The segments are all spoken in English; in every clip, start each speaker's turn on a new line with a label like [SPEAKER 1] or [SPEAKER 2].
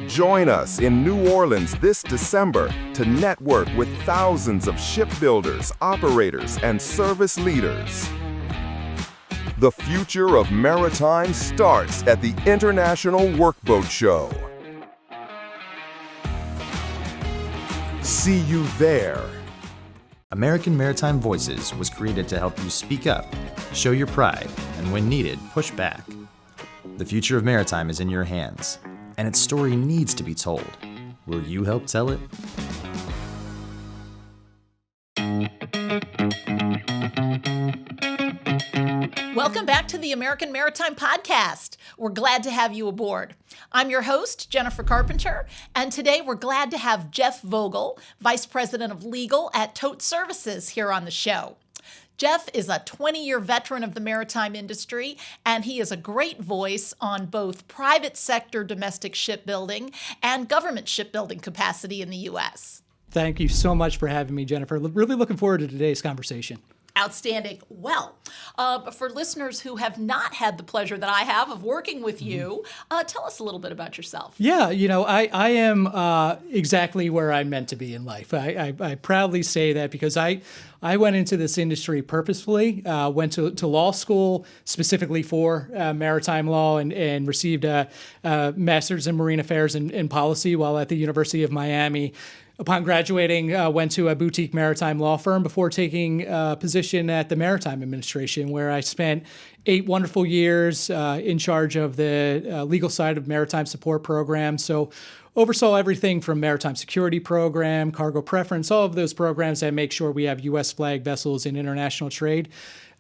[SPEAKER 1] Join us in New Orleans this December to network with thousands of shipbuilders, operators, and service leaders. The future of maritime starts at the International Workboat Show. See you there.
[SPEAKER 2] American Maritime Voices was created to help you speak up, show your pride, and when needed, push back. The future of maritime is in your hands, and its story needs to be told. Will you help tell it?
[SPEAKER 3] Welcome back to the American Maritime Podcast. We're glad to have you aboard. I'm your host, Jennifer Carpenter, and today we're glad to have Jeff Vogel, Vice President of Legal at TOTE Services, here on the show. Jeff is a 20-year veteran of the maritime industry, and he is a great voice on both private sector domestic shipbuilding and government shipbuilding capacity in the U.S.
[SPEAKER 4] Thank you so much for having me, Jennifer. Really looking forward to today's conversation.
[SPEAKER 3] Outstanding. Well, for listeners who have not had the pleasure that I have of working with you, tell us a little bit about yourself.
[SPEAKER 4] Yeah, I am exactly where I'm meant to be in life. I proudly say that because I went into this industry purposefully, went to law school specifically for maritime law and received a master's in marine affairs and policy while at the University of Miami. Upon graduating, went to a boutique maritime law firm before taking a position at the Maritime Administration, where I spent 8 wonderful years in charge of the legal side of maritime support programs. So oversaw everything from maritime security program, cargo preference, all of those programs that make sure we have U.S. flag vessels in international trade,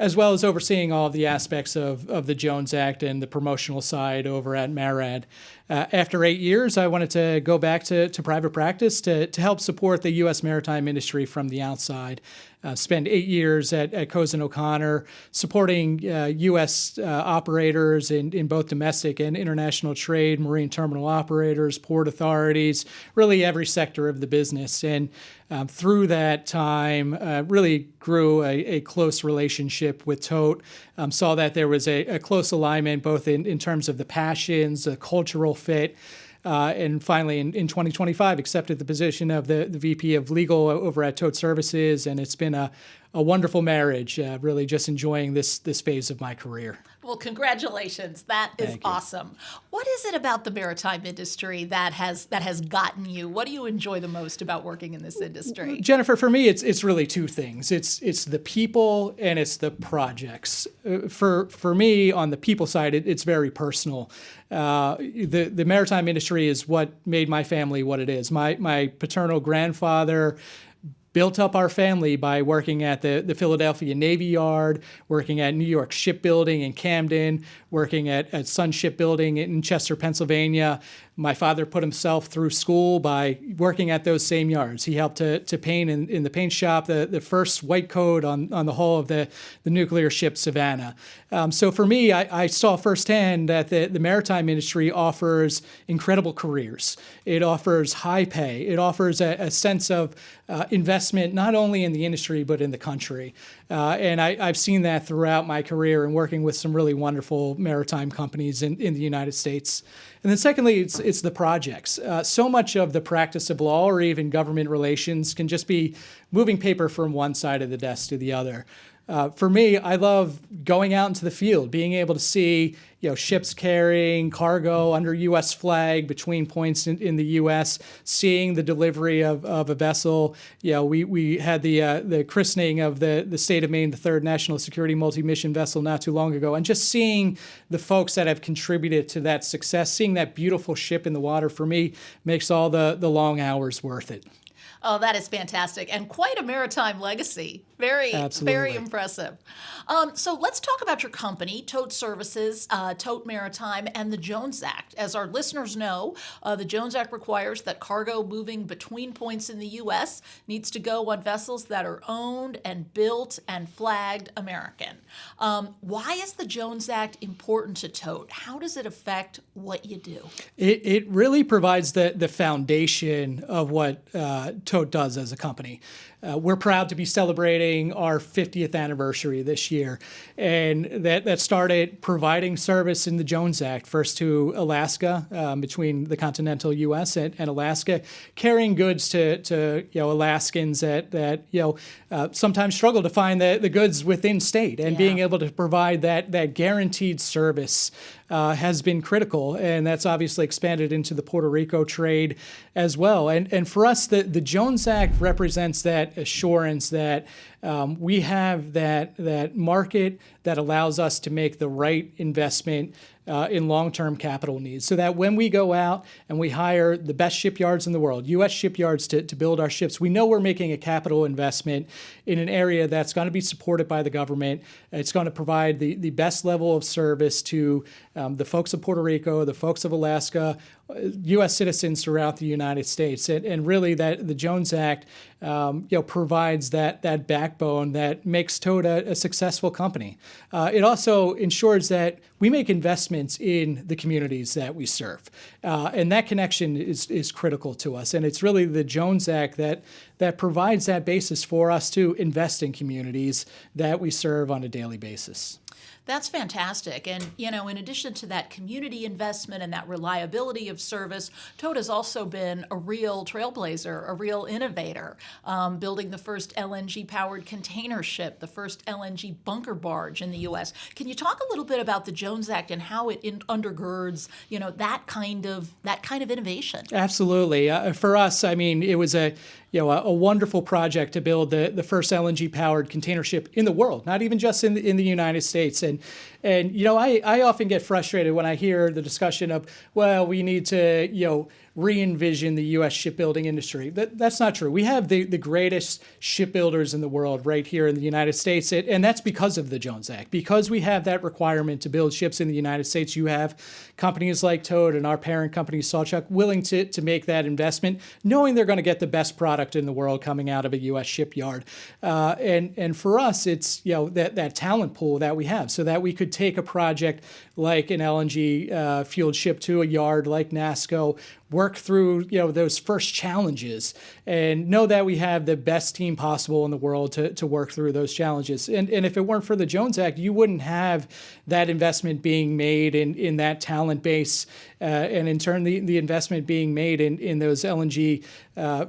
[SPEAKER 4] as well as overseeing all of the aspects of the Jones Act and the promotional side over at MARAD. After 8 years, I wanted to go back to private practice to help support the U.S. maritime industry from the outside. Spent 8 years at Cozen O'Connor supporting U.S. operators in both domestic and international trade, marine terminal operators, port authorities, really every sector of the business. And through that time, really grew a close relationship with TOTE. Saw that there was a close alignment both in terms of the passions, the cultural fit, and finally, in 2025, accepted the position of the VP of Legal over at TOTE Services, and it's been a wonderful marriage, really just enjoying this phase of my career.
[SPEAKER 3] Well, congratulations. That is awesome. What is it about the maritime industry that has gotten you? What do you enjoy the most about working in this industry?
[SPEAKER 4] Jennifer, for me, it's really two things. It's the people and it's the projects. For me, on the people side, it's very personal. The maritime industry is what made my family what it is. My paternal grandfather built up our family by working at the Philadelphia Navy Yard, working at New York Shipbuilding in Camden, working at Sun Shipbuilding in Chester, Pennsylvania. My father put himself through school by working at those same yards. He helped to paint in the paint shop the first white coat on the hull of the nuclear ship Savannah. So for me, I saw firsthand that the maritime industry offers incredible careers. It offers high pay. It offers a sense of investment not only in the industry but in the country. And I've seen that throughout my career and working with some really wonderful maritime companies in the United States. And then secondly, it's the projects. So much of the practice of law or even government relations can just be moving paper from one side of the desk to the other. For me, I love going out into the field, being able to see ships carrying cargo under U.S. flag between points in the U.S., seeing the delivery of a vessel. We had the christening of the State of Maine, the 3rd National Security Multi-Mission Vessel not too long ago, and just seeing the folks that have contributed to that success, seeing that beautiful ship in the water, for me, makes all the long hours worth it.
[SPEAKER 3] Oh, that is fantastic. And quite a maritime legacy. Very impressive. So let's talk about your company, TOTE Services, TOTE Maritime, and the Jones Act. As our listeners know, the Jones Act requires that cargo moving between points in the U.S. needs to go on vessels that are owned and built and flagged American. Why is the Jones Act important to TOTE? How does it affect what you do?
[SPEAKER 4] It really provides the foundation of what TOTE does as a company. We're proud to be celebrating celebrating our 50th anniversary this year. And that started providing service in the Jones Act, first to Alaska, between the continental U.S. and Alaska, carrying goods to Alaskans that sometimes struggle to find the goods within state, and being able to provide that guaranteed service has been critical, and that's obviously expanded into the Puerto Rico trade as well. And for us, the Jones Act represents that assurance that we have that market that allows us to make the right investment in long-term capital needs, so that when we go out and we hire the best shipyards in the world, U.S. shipyards to build our ships, we know we're making a capital investment in an area that's going to be supported by the government. It's going to provide the best level of service to the folks of Puerto Rico, the folks of Alaska, U.S. citizens throughout the United States. And really that the Jones Act provides that backbone that makes TOTE a successful company. It also ensures that we make investments in the communities that we serve. And that connection is critical to us. And it's really the Jones Act that provides that basis for us to invest in communities that we serve on a daily basis.
[SPEAKER 3] That's fantastic. And, in addition to that community investment and that reliability of service, TOTE has also been a real trailblazer, a real innovator, building the first LNG-powered container ship, the first LNG bunker barge in the U.S. Can you talk a little bit about the Jones Act and how it undergirds, that kind of innovation?
[SPEAKER 4] Absolutely. For us, it was a wonderful project to build the first LNG-powered container ship in the world, not even just in the United States. And I often get frustrated when I hear the discussion of, well, we need to, re-envision the U.S. shipbuilding industry. That's not true. We have the greatest shipbuilders in the world right here in the United States, and that's because of the Jones Act. Because we have that requirement to build ships in the United States, you have companies like TOTE and our parent company, Saltchuk, willing to make that investment, knowing they're going to get the best product in the world coming out of a U.S. shipyard. And for us, it's that talent pool that we have, so that we could take a project like an LNG fueled ship to a yard like NASSCO, work through those first challenges, and know that we have the best team possible in the world to work through those challenges. And if it weren't for the Jones Act, you wouldn't have that investment being made in that talent base, and in turn the investment being made in those LNG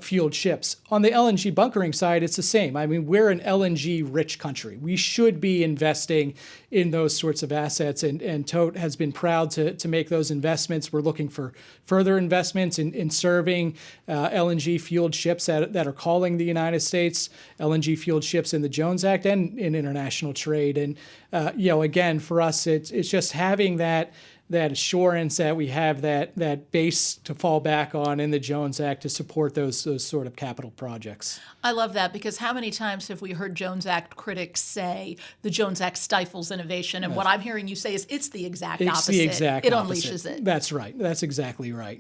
[SPEAKER 4] fueled ships. On the LNG bunkering side, it's the same. We're an LNG rich country. We should be investing in those sorts of assets, and TOTE has been proud to make those investments. We're looking for further investments in serving LNG-fueled ships that are calling the United States, LNG-fueled ships in the Jones Act and in international trade. And, again, for us, it's just having that assurance that we have that base to fall back on in the Jones Act to support those sort of capital projects.
[SPEAKER 3] I love that, because how many times have we heard Jones Act critics say the Jones Act stifles innovation? And what I'm hearing you say is it's the exact opposite.
[SPEAKER 4] It's the exact opposite.
[SPEAKER 3] Unleashes it.
[SPEAKER 4] That's right. That's exactly right.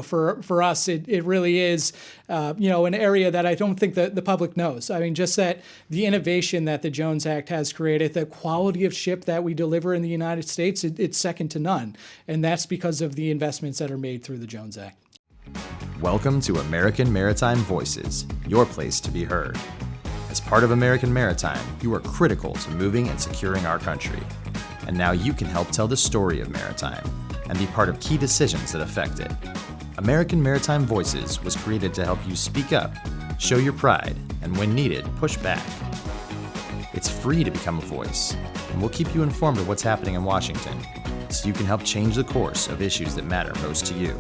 [SPEAKER 4] For us, it really is, an area that I don't think the public knows. Just that the innovation that the Jones Act has created, the quality of ship that we deliver in the United States, it's second to none. And that's because of the investments that are made through the Jones Act.
[SPEAKER 2] Welcome to American Maritime Voices, your place to be heard. As part of American Maritime, you are critical to moving and securing our country. And now you can help tell the story of maritime and be part of key decisions that affect it. American Maritime Voices was created to help you speak up, show your pride, and when needed, push back. It's free to become a voice, and we'll keep you informed of what's happening in Washington, so you can help change the course of issues that matter most to you.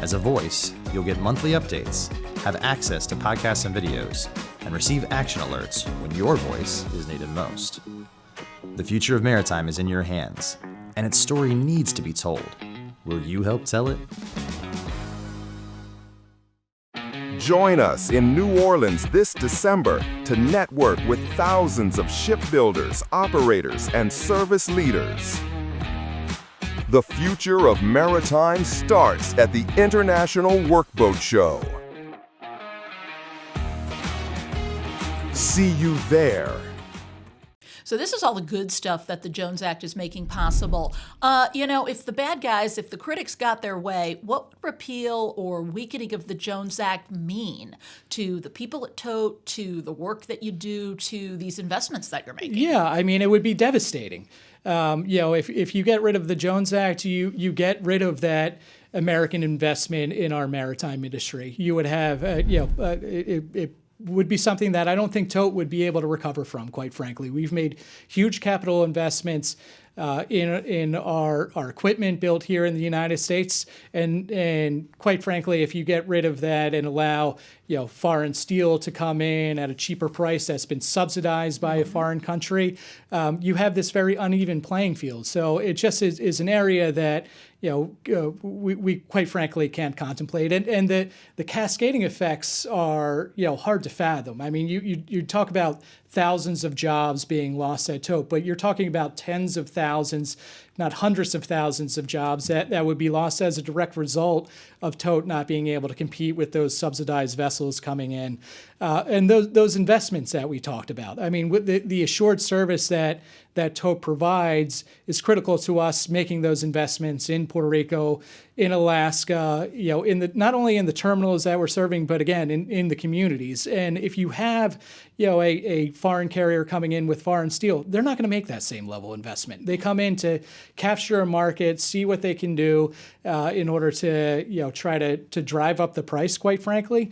[SPEAKER 2] As a voice, you'll get monthly updates, have access to podcasts and videos, and receive action alerts when your voice is needed most. The future of maritime is in your hands, and its story needs to be told. Will you help tell it?
[SPEAKER 1] Join us in New Orleans this December to network with thousands of shipbuilders, operators, and service leaders. The future of maritime starts at the International Workboat Show. See you there.
[SPEAKER 3] So this is all the good stuff that the Jones Act is making possible. If the bad guys, if the critics got their way, what would repeal or weakening of the Jones Act mean to the people at TOTE, to the work that you do, to these investments that you're making?
[SPEAKER 4] Yeah, I mean, it would be devastating. If you get rid of the Jones Act, you get rid of that American investment in our maritime industry. You would have, it would be something that I don't think TOTE would be able to recover from, quite frankly. We've made huge capital investments in our equipment built here in the United States, and quite frankly, if you get rid of that and allow foreign steel to come in at a cheaper price that's been subsidized by a foreign country, you have this very uneven playing field. So it just is an area that we quite frankly can't contemplate, and the cascading effects are hard to fathom. I mean, you talk about thousands of jobs being lost at TOTE, but you're talking about tens of thousands, not hundreds of thousands of jobs that would be lost as a direct result of TOTE not being able to compete with those subsidized vessels coming in. And those investments that we talked about. I mean, with the assured service that TOTE provides is critical to us making those investments in Puerto Rico, in Alaska, not only in the terminals that we're serving, but again, in the communities. And if you have, a foreign carrier coming in with foreign steel, they're not going to make that same level of investment. They come in to capture a market, see what they can do in order to, try to drive up the price, quite frankly.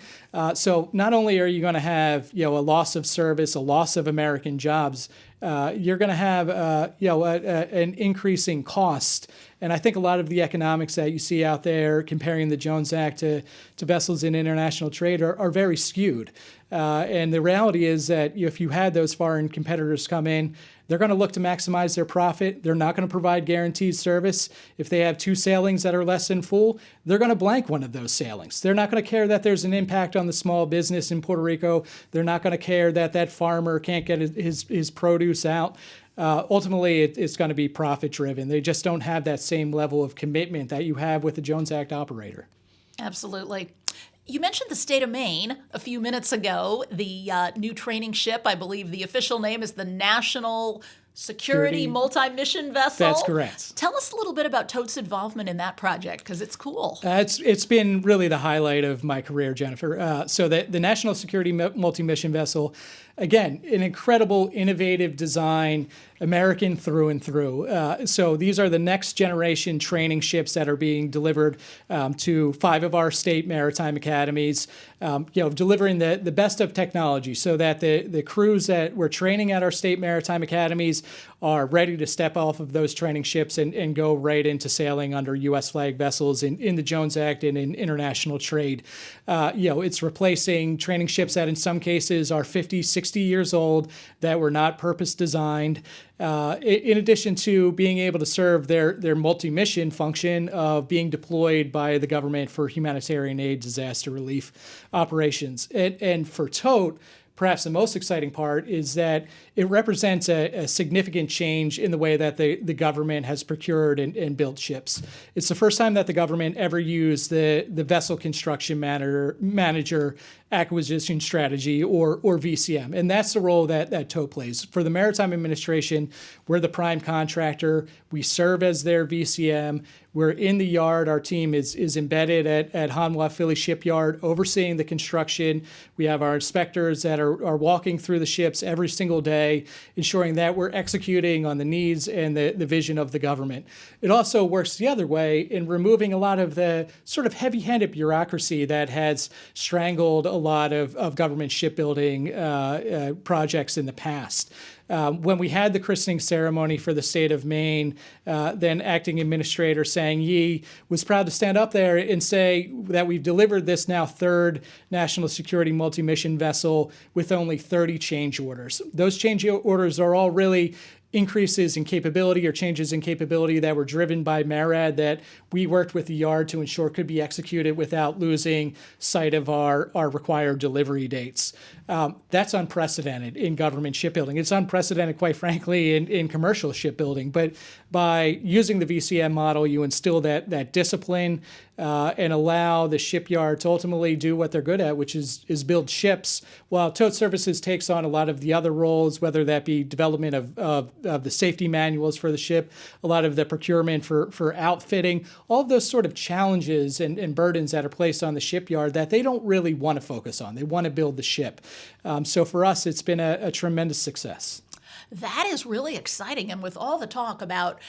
[SPEAKER 4] So not only are you going to have, a loss of service, a loss of American jobs, you're going to have, an increasing cost. And I think a lot of the economics that you see out there comparing the Jones Act to vessels in international trade are very skewed. And the reality is that if you had those foreign competitors come in, they're going to look to maximize their profit. They're not going to provide guaranteed service. If they have 2 sailings that are less than full, they're going to blank one of those sailings. They're not going to care that there's an impact on the small business in Puerto Rico. They're not going to care that farmer can't get his produce out. Ultimately, it's going to be profit-driven. They just don't have that same level of commitment that you have with the Jones Act operator.
[SPEAKER 3] Absolutely. You mentioned the State of Maine a few minutes ago, the new training ship. I believe the official name is the National Security Multi-Mission Vessel.
[SPEAKER 4] That's correct.
[SPEAKER 3] Tell us a little bit about TOTE's involvement in that project, because it's cool.
[SPEAKER 4] It's been really the highlight of my career, Jennifer. So the National Security Multi-Mission Vessel, again, an incredible, innovative design, American through and through. So these are the next generation training ships that are being delivered to 5 of our state maritime academies, delivering the best of technology so that the crews that we're training at our state maritime academies are ready to step off of those training ships and go right into sailing under U.S. flag vessels in the Jones Act and in international trade. It's replacing training ships that in some cases are 50, 60 years old that were not purpose designed. In addition to being able to serve their multi-mission function of being deployed by the government for humanitarian aid, disaster relief operations. And for TOTE, perhaps the most exciting part is that it represents a significant change in the way that the government has procured and built ships. It's the first time that the government ever used the vessel construction manager acquisition strategy, or VCM. And that's the role that TOTE plays. For the Maritime Administration, we're the prime contractor. We serve as their VCM. We're in the yard. Our team is embedded at Hanwha Philly Shipyard, overseeing the construction. We have our inspectors that are walking through the ships every single day, ensuring that we're executing on the needs and the vision of the government. It also works the other way in removing a lot of the sort of heavy-handed bureaucracy that has strangled a lot of government shipbuilding projects in the past. When we had the christening ceremony for the state of Maine, then acting administrator Sang Yi was proud to stand up there and say that we've delivered this now 3rd national security multi-mission vessel with only 30 change orders. Those change orders are all really increases in capability or changes in capability that were driven by MARAD that we worked with the yard to ensure could be executed without losing sight of our required delivery dates. That's unprecedented in government shipbuilding. It's unprecedented, quite frankly, in commercial shipbuilding. But by using the VCM model, you instill that discipline, and allow the shipyard to ultimately do what they're good at, which is build ships, while TOTE Services takes on a lot of the other roles, whether that be development of the safety manuals for the ship, a lot of the procurement for outfitting, all of those sort of challenges and burdens that are placed on the shipyard that they don't really want to focus on. They want to build the ship. So for us, it's been a tremendous success.
[SPEAKER 3] That is really exciting. And with all the talk about,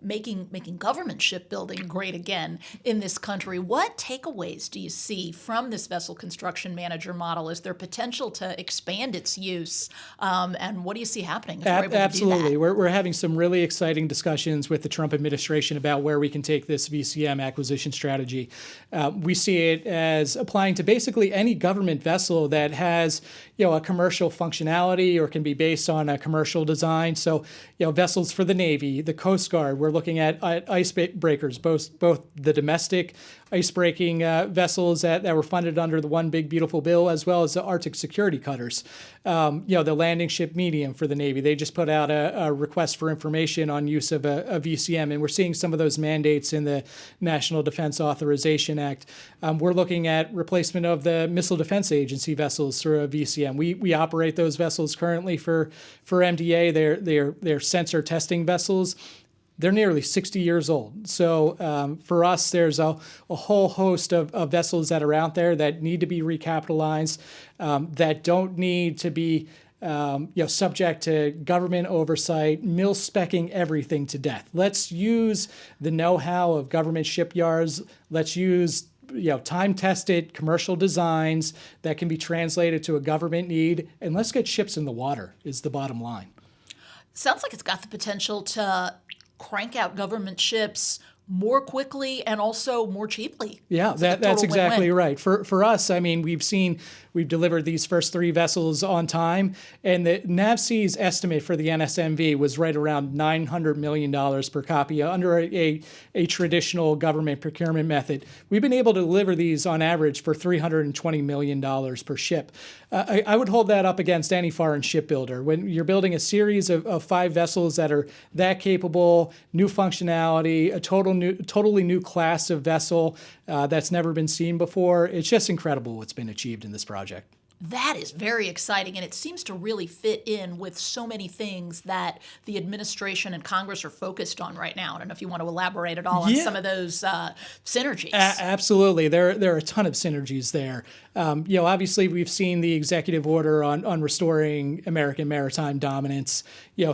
[SPEAKER 3] making government shipbuilding great again in this country, what takeaways do you see from this vessel construction manager model? Is there potential to expand its use? And what do you see happening if we're able
[SPEAKER 4] Absolutely.
[SPEAKER 3] to do that?
[SPEAKER 4] We're having some really exciting discussions with the Trump administration about where we can take this VCM acquisition strategy. We see it as applying to basically any government vessel that has, a commercial functionality or can be based on a commercial design. So, vessels for the Navy, the Coast Guard, we're looking at ice breakers, both the domestic ice-breaking vessels that were funded under the One Big Beautiful Bill, as well as the Arctic security cutters. The landing ship medium for the Navy, they just put out a request for information on use of a VCM, and we're seeing some of those mandates in the National Defense Authorization Act. We're looking at replacement of the Missile Defense Agency vessels through a VCM. We operate those vessels currently for MDA. They're sensor testing vessels. They're nearly 60 years old. So for us, there's a whole host of vessels that are out there that need to be recapitalized, that don't need to be subject to government oversight, mil-specking everything to death. Let's use the know-how of government shipyards. Let's use time-tested commercial designs that can be translated to a government need, and let's get ships in the water is the bottom line.
[SPEAKER 3] Sounds like it's got the potential to crank out government ships more quickly and also more cheaply.
[SPEAKER 4] Yeah, that's exactly right. For us, we've delivered these first 3 vessels on time, and the NAVSEA's estimate for the NSMV was right around $900 million per copy under a traditional government procurement method. We've been able to deliver these on average for $320 million per ship. I would hold that up against any foreign shipbuilder. When you're building a series of 5 vessels that are that capable, new functionality, a totally new class of vessel that's never been seen before, it's just incredible what's been achieved in this project.
[SPEAKER 3] That is very exciting, and it seems to really fit in with so many things that the administration and Congress are focused on right now. I don't know if you want to elaborate at all on some of those synergies.
[SPEAKER 4] Absolutely. There are a ton of synergies there. Obviously, we've seen the executive order on restoring American maritime dominance,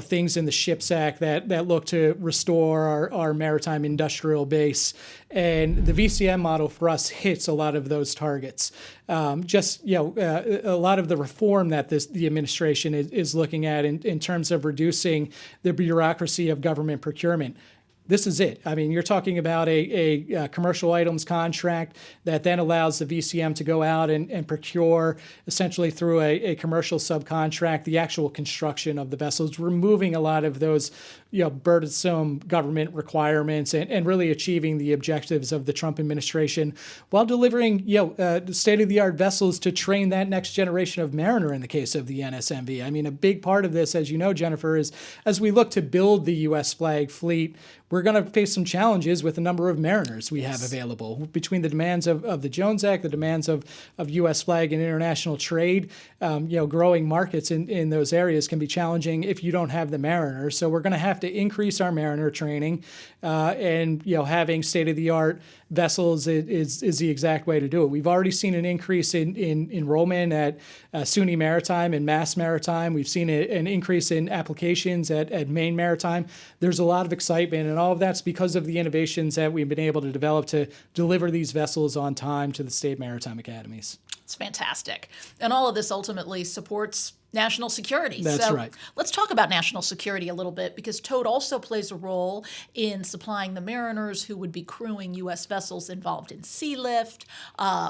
[SPEAKER 4] things in the Ships Act that look to restore our maritime industrial base. And the VCM model for us hits a lot of those targets. A lot of the reform that the administration is looking at in terms of reducing the bureaucracy of government procurement. This is it. You're talking about a commercial items contract that then allows the VCM to go out and procure essentially through a commercial subcontract the actual construction of the vessels, removing a lot of those burdensome government requirements and really achieving the objectives of the Trump administration while delivering state-of-the-art vessels to train that next generation of mariner in the case of the NSMV. A big part of this, as you know, Jennifer, is as we look to build the U.S. flag fleet, we're going to face some challenges with the number of mariners we have available. Between the demands of the Jones Act, the demands of U.S. flag and international trade, growing markets in those areas can be challenging if you don't have the mariners. So we're going to have to increase our mariner training, and having state-of-the-art vessels is the exact way to do it. We've already seen an increase in enrollment at SUNY Maritime and Mass Maritime. We've seen an increase in applications at Maine Maritime. There's a lot of excitement, and all of that's because of the innovations that we've been able to develop to deliver these vessels on time to the state maritime academies.
[SPEAKER 3] It's fantastic. And all of this ultimately supports national security.
[SPEAKER 4] That's right.
[SPEAKER 3] Let's talk about national security a little bit, because TOTE also plays a role in supplying the mariners who would be crewing U.S. vessels involved in Sealift,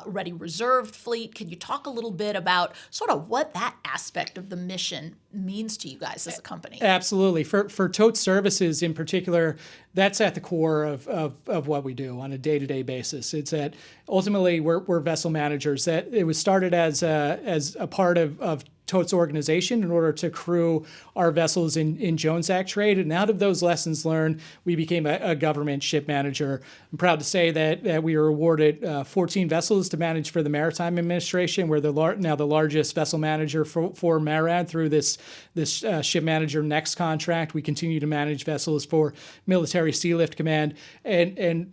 [SPEAKER 3] Ready Reserved Fleet. Can you talk a little bit about sort of what that aspect of the mission means to you guys as a company?
[SPEAKER 4] Absolutely. For TOTE Services in particular, that's at the core of what we do on a day-to-day basis. It's that ultimately we're vessel managers. That it was started as a part of TOTE's organization in order to crew our vessels in Jones Act trade. And out of those lessons learned, we became a government ship manager. I'm proud to say that we were awarded 14 vessels to manage for the Maritime Administration. We're now the largest vessel manager for MARAD through this Ship Manager Next contract. We continue to manage vessels for Military Sealift Command. And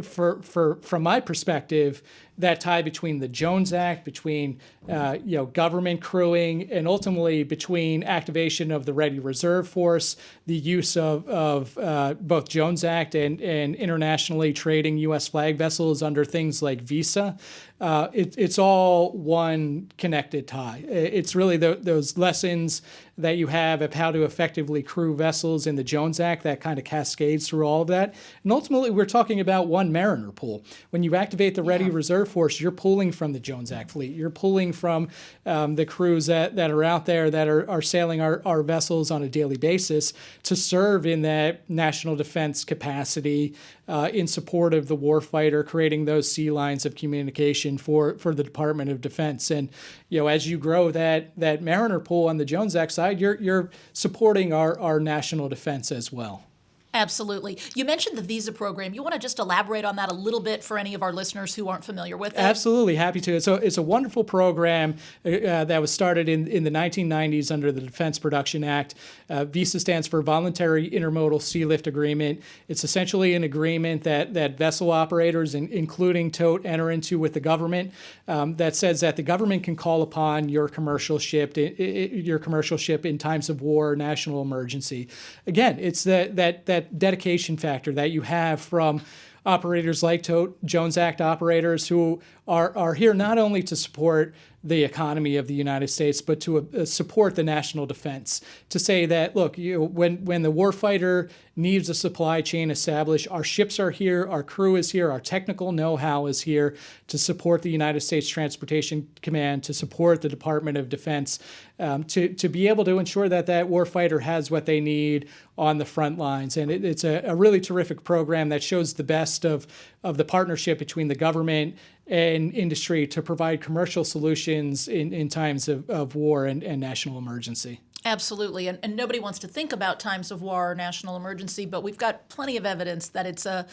[SPEAKER 4] from my perspective, that tie between the Jones Act, between government crewing, and ultimately between activation of the Ready Reserve Force, the use of both Jones Act and internationally trading U.S. flag vessels under things like visa, it's all one connected tie. It's really those lessons that you have of how to effectively crew vessels in the Jones Act that kind of cascades through all of that. And ultimately, we're talking about one mariner pool. When you activate the Ready Reserve Force, you're pulling from the Jones Act fleet. You're pulling from the crews that are out there that are sailing our vessels on a daily basis to serve in that national defense capacity in support of the warfighter, creating those sea lines of communication for the Department of Defense. And as you grow that mariner pool on the Jones Act side, you're supporting our national defense as well.
[SPEAKER 3] Absolutely. You mentioned the visa program. You want to just elaborate on that a little bit for any of our listeners who aren't familiar with it?
[SPEAKER 4] Absolutely. Happy to. It's a wonderful program that was started in the 1990s under the Defense Production Act. Visa stands for Voluntary Intermodal Sealift Agreement. It's essentially an agreement that vessel operators, including TOTE, enter into with the government that says that the government can call upon your commercial ship in times of war or national emergency. Again, it's that dedication factor that you have from operators like TOTE, Jones Act operators who are here not only to support the economy of the United States, but to support the national defense. To say that, look, when the warfighter needs a supply chain established, our ships are here, our crew is here, our technical know-how is here to support the United States Transportation Command, to support the Department of Defense, to be able to ensure that warfighter has what they need on the front lines. And it's a really terrific program that shows the best of the partnership between the government and industry to provide commercial solutions in times of war and national emergency.
[SPEAKER 3] Absolutely. And nobody wants to think about times of war or national emergency, but we've got plenty of evidence that it's a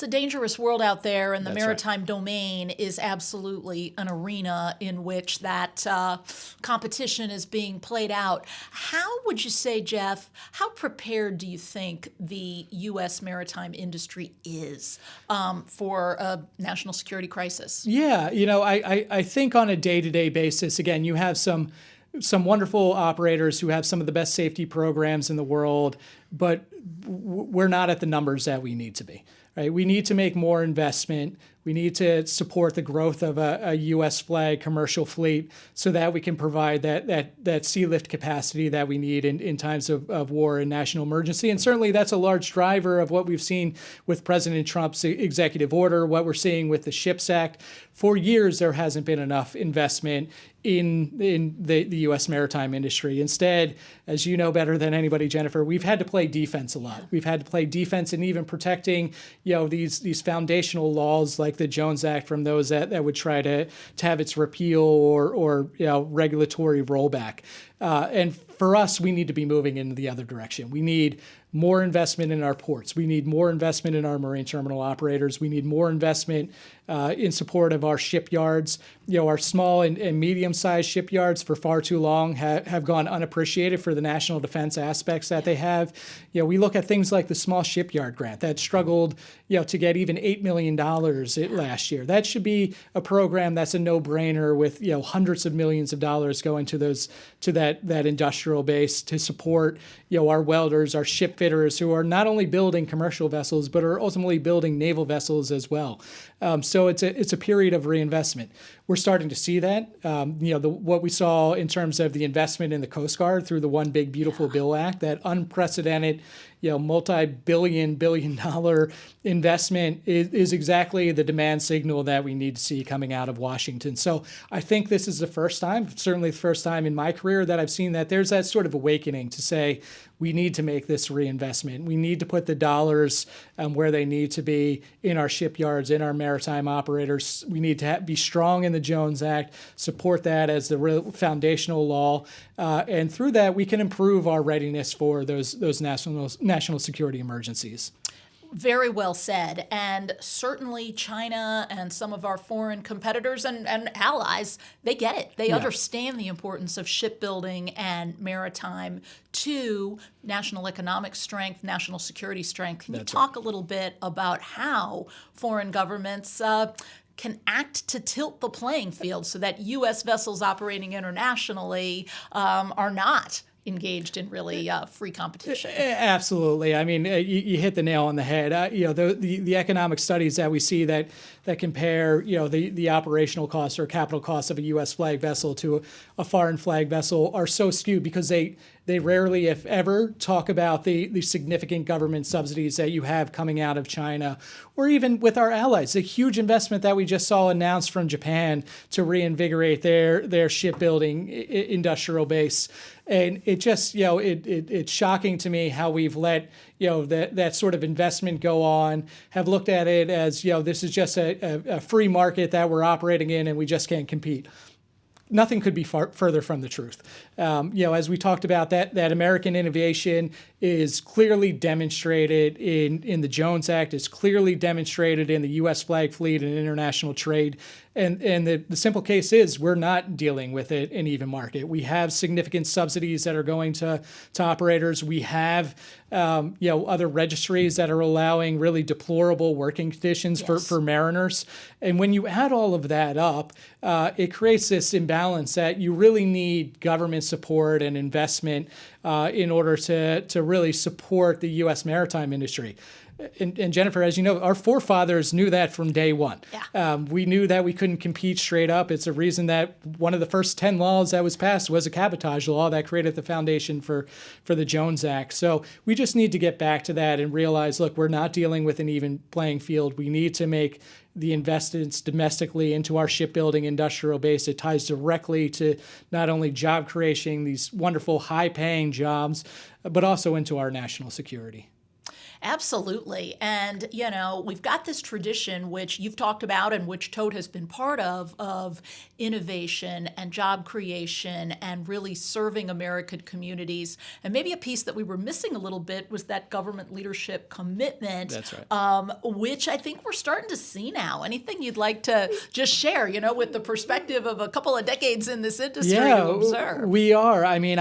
[SPEAKER 3] dangerous world out there, and the maritime domain is absolutely an arena in which that competition is being played out. How would you say, Jeff, how prepared do you think the U.S. maritime industry is for a national security crisis? Yeah,
[SPEAKER 4] I think on a day-to-day basis, again, you have some wonderful operators who have some of the best safety programs in the world, but we're not at the numbers that we need to be. Right? We need to make more investment. We need to support the growth of a U.S. flag commercial fleet so that we can provide that sea lift capacity that we need in times of war and national emergency. And certainly that's a large driver of what we've seen with President Trump's executive order, what we're seeing with the SHIPS Act. For years, there hasn't been enough investment in the U.S. maritime industry. Instead, as you know better than anybody, Jennifer, we've had to play defense a lot. We've had to play defense in even protecting, these foundational laws like the Jones Act from those that would try to have its repeal or regulatory rollback. And for us, we need to be moving in the other direction. We need more investment in our ports. We need more investment in our marine terminal operators. We need more investment in support of our shipyards. Our small and medium-sized shipyards for far too long have gone unappreciated for the national defense aspects that they have. We look at things like the small shipyard grant that struggled, to get even $8 million last year. That should be a program that's a no-brainer with, hundreds of millions of dollars going to that industrial base to support, our welders, our ship fitters who are not only building commercial vessels, but are ultimately building naval vessels as well. So it's a period of reinvestment. We're starting to see that. What we saw in terms of the investment in the Coast Guard through the One Big Beautiful Bill Act, that unprecedented, multi-billion dollar investment is exactly the demand signal that we need to see coming out of Washington. So I think this is the first time, certainly the first time in my career, that I've seen that there's that sort of awakening to say, we need to make this reinvestment. We need to put the dollars where they need to be in our shipyards, in our maritime operators. We need to be strong in the the Jones Act, support that as the real foundational law, and through that we can improve our readiness for those national security emergencies.
[SPEAKER 3] Very well said. And certainly China and some of our foreign competitors and allies, they get it. They understand the importance of shipbuilding and maritime to national economic strength, national security strength. Can you talk a little bit about how foreign governments can act to tilt the playing field so that U.S. vessels operating internationally are not engaged in really free competition?
[SPEAKER 4] Absolutely. I mean, you hit the nail on the head. The economic studies that we see that compare, the operational costs or capital costs of a U.S. flag vessel to a foreign flag vessel are so skewed because they rarely, if ever, talk about the significant government subsidies that you have coming out of China, or even with our allies. The huge investment that we just saw announced from Japan to reinvigorate their shipbuilding industrial base. And it just, it's shocking to me how we've let, that sort of investment go on, have looked at it as, this is just a free market that we're operating in and we just can't compete. Nothing could be further from the truth. As we talked about, that American innovation is clearly demonstrated in the Jones Act, is clearly demonstrated in the U.S. flag fleet and international trade. And the simple case is we're not dealing with an even market. We have significant subsidies that are going to operators. We have other registries that are allowing really deplorable working conditions for mariners. And when you add all of that up, it creates this imbalance that you really need government support and investment in order to really support the U.S. maritime industry. And Jennifer, as you know, our forefathers knew that from day one. Yeah. We knew that we couldn't compete straight up. It's a reason that one of the first 10 laws that was passed was a cabotage law that created the foundation for the Jones Act. So we just need to get back to that and realize, look, we're not dealing with an even playing field. We need to make the investments domestically into our shipbuilding industrial base. It ties directly to not only job creation, these wonderful high-paying jobs, but also into our national security.
[SPEAKER 3] Absolutely. And, we've got this tradition, which you've talked about and which TOTE has been part of innovation and job creation and really serving American communities. And maybe a piece that we were missing a little bit was that government leadership commitment. That's right. Which I think we're starting to see now. Anything you'd like to just share, with the perspective of a couple of decades in this industry to observe?
[SPEAKER 4] We are. I mean,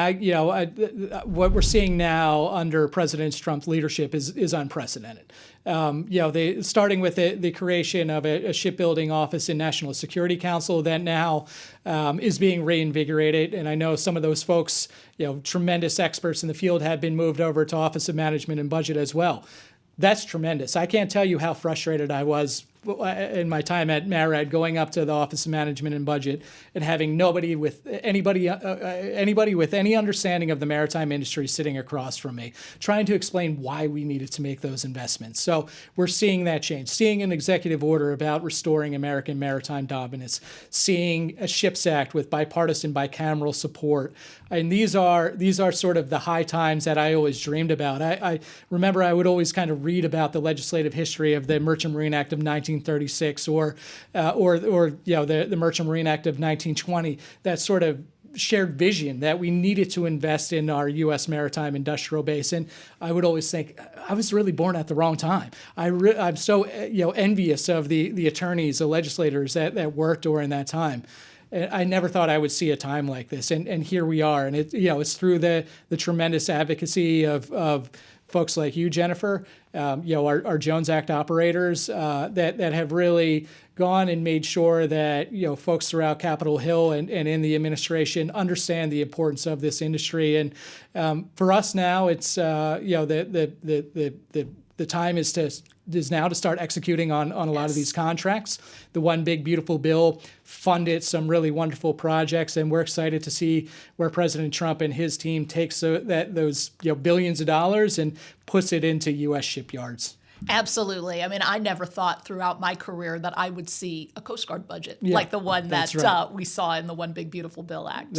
[SPEAKER 4] what we're seeing now under President Trump's leadership is unprecedented. Starting with the creation of a shipbuilding office in National Security Council that now is being reinvigorated. And I know some of those folks, tremendous experts in the field, have been moved over to Office of Management and Budget as well. That's tremendous. I can't tell you how frustrated I was in my time at MARAD going up to the Office of Management and Budget and having anybody with any understanding of the maritime industry sitting across from me, trying to explain why we needed to make those investments. So we're seeing that change, seeing an executive order about restoring American maritime dominance, seeing a SHIPS Act with bipartisan, bicameral support. And these are sort of the high times that I always dreamed about. I remember I would always kind of read about the legislative history of the Merchant Marine Act of 1936 or the Merchant Marine Act of 1920, that sort of shared vision that we needed to invest in our U.S. maritime industrial base. And I would always think I was really born at the wrong time. I'm so envious of the attorneys, the legislators that worked during that time. I never thought I would see a time like this, and here we are. And it's through the tremendous advocacy of folks like you, Jennifer, our Jones Act operators that have really gone and made sure that folks throughout Capitol Hill and in the administration understand the importance of this industry. And for us now, it's the time is now to start executing on a lot of these contracts. The One Big Beautiful Bill funded some really wonderful projects, and we're excited to see where President Trump and his team takes those billions of dollars and puts it into U.S. shipyards.
[SPEAKER 3] Absolutely. I mean, I never thought throughout my career that I would see a Coast Guard budget like the one that we saw in the One Big Beautiful Bill Act.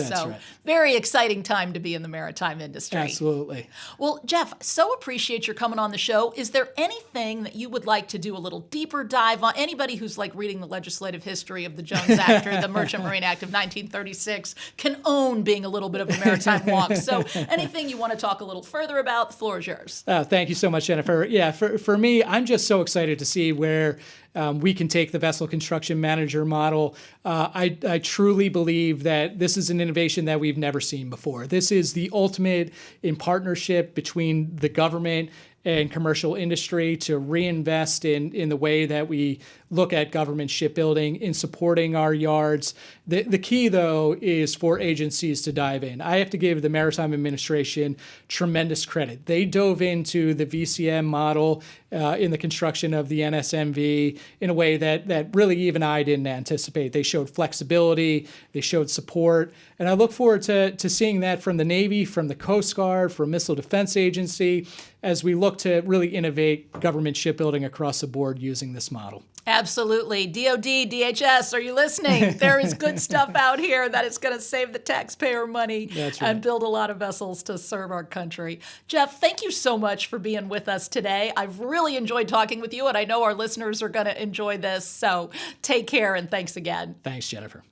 [SPEAKER 3] Very exciting time to be in the maritime industry.
[SPEAKER 4] Absolutely.
[SPEAKER 3] Well, Jeff, so appreciate your coming on the show. Is there anything that you would like to do a little deeper dive on? Anybody who's like reading the legislative history of the Jones Act or the Merchant Marine Act of 1936 can own being a little bit of a maritime wonk. So anything you want to talk a little further about, the floor is yours.
[SPEAKER 4] Thank you so much, Jennifer. Yeah, for me, I'm just so excited to see where we can take the vessel construction manager model. I truly believe that this is an innovation that we've never seen before. This is the ultimate in partnership between the government and commercial industry to reinvest in the way that we look at government shipbuilding, in supporting our yards. The key, though, is for agencies to dive in. I have to give the Maritime Administration tremendous credit. They dove into the VCM model in the construction of the NSMV in a way that really even I didn't anticipate. They showed flexibility, they showed support, and I look forward to seeing that from the Navy, from the Coast Guard, from Missile Defense Agency, as we look to really innovate government shipbuilding across the board using this model.
[SPEAKER 3] Absolutely. DOD, DHS, are you listening? There is good stuff out here that is going to save the taxpayer money and build a lot of vessels to serve our country. Jeff, thank you so much for being with us today. I've really enjoyed talking with you, and I know our listeners are going to enjoy this. So take care, and thanks again.
[SPEAKER 4] Thanks, Jennifer.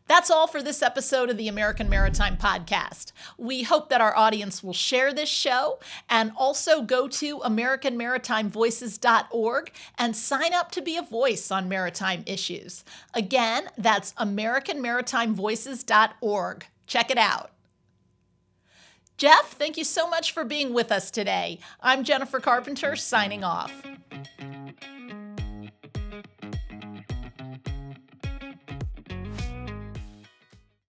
[SPEAKER 3] That's all for this episode of the American Maritime Podcast. We hope that our audience will share this show and also go to AmericanMaritimeVoices.org and sign up to be a voice on maritime issues. Again, that's AmericanMaritimeVoices.org. Check it out. Jeff, thank you so much for being with us today. I'm Jennifer Carpenter, signing off.